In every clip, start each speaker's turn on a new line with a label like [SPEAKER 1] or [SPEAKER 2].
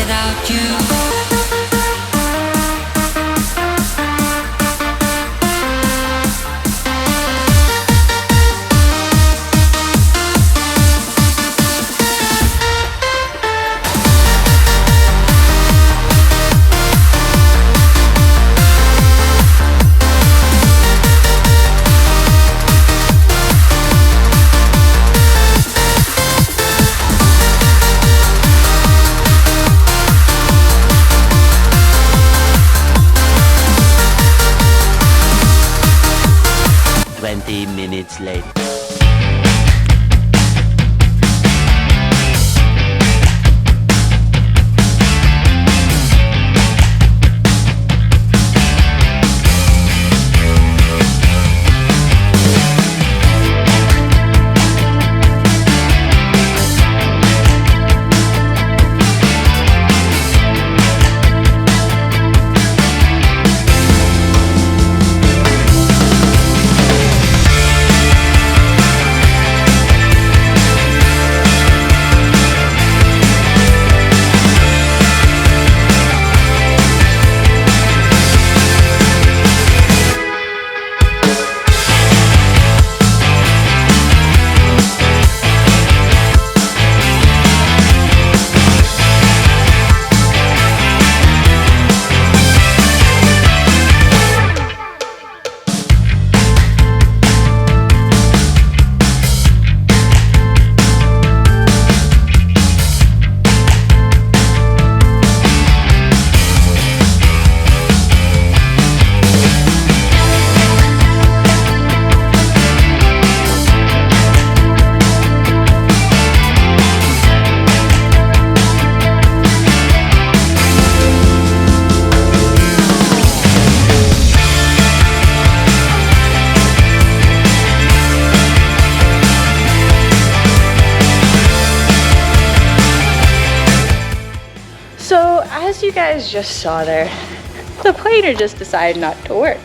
[SPEAKER 1] without you.
[SPEAKER 2] Minutes later.
[SPEAKER 3] As you guys just saw there, the planer just decided not to work.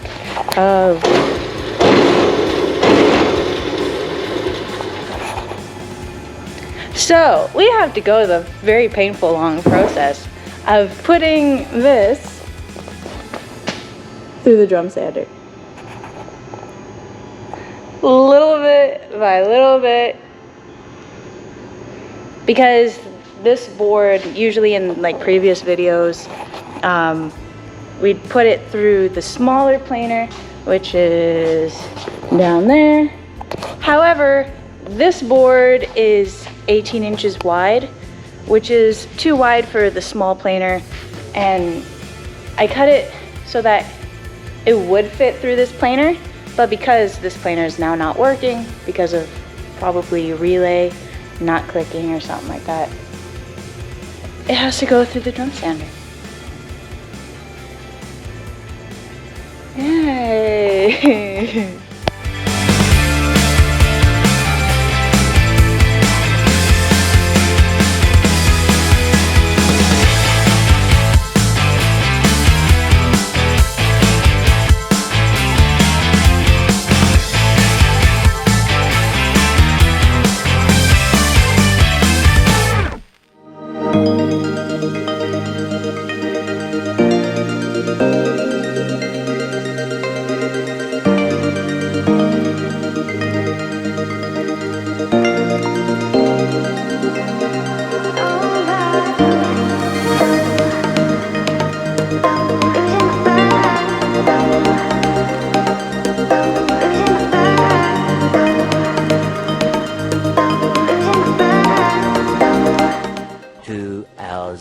[SPEAKER 3] So we have to go the very painful long process of putting this through the drum sander. Little bit by little bit, because this board, usually in like previous videos, we'd put it through the smaller planer, which is down there. However, this board is 18 inches wide, which is too wide for the small planer, and I cut it so that it would fit through this planer, but because this planer is now not working because of probably relay not clicking or something like that, it has to go through the drum sander. Yay!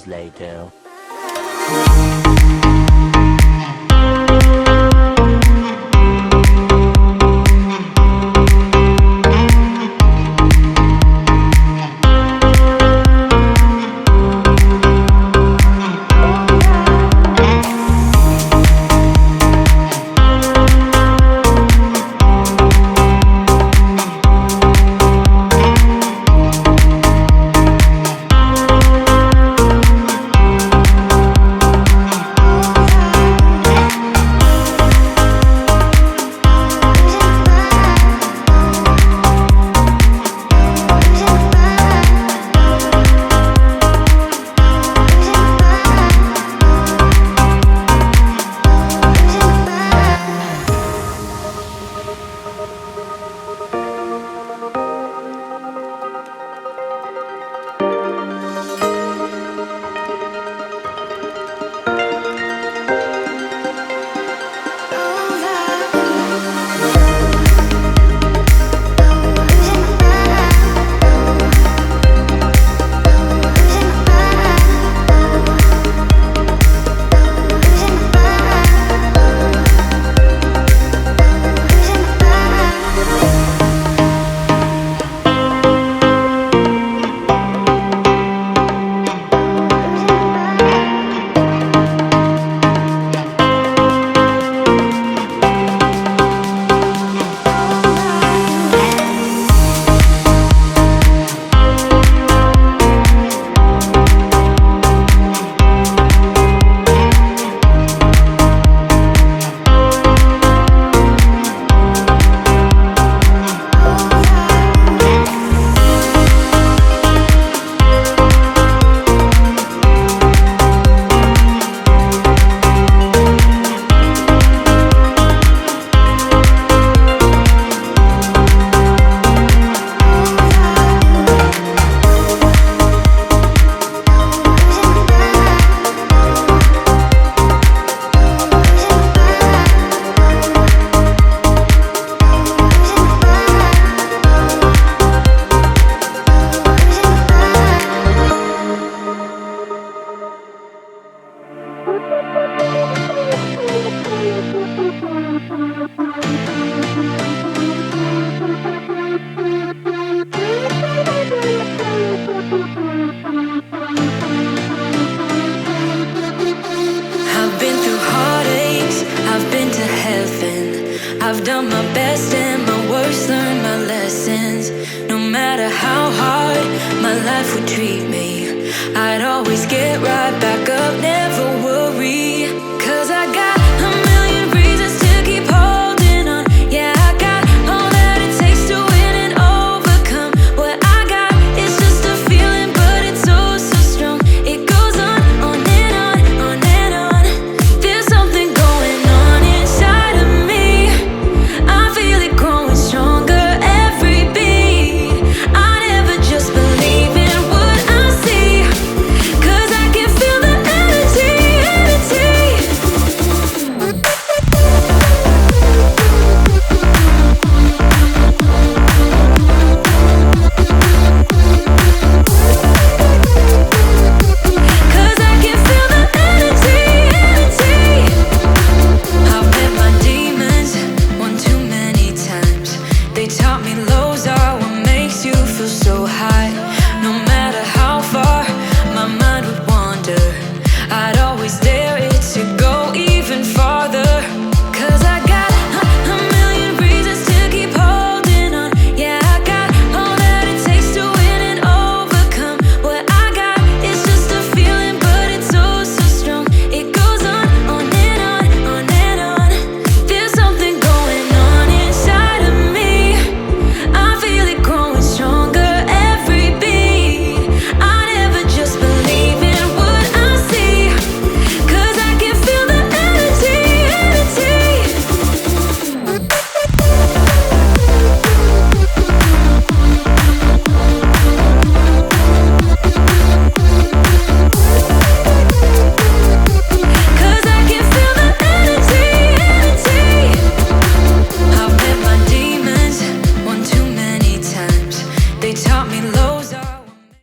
[SPEAKER 2] Later.
[SPEAKER 1] I've been through heartaches, I've been to heaven. I've done my best and my worst, learned my lessons. No matter how hard my life would treat me, I'd always get right back up, never worry.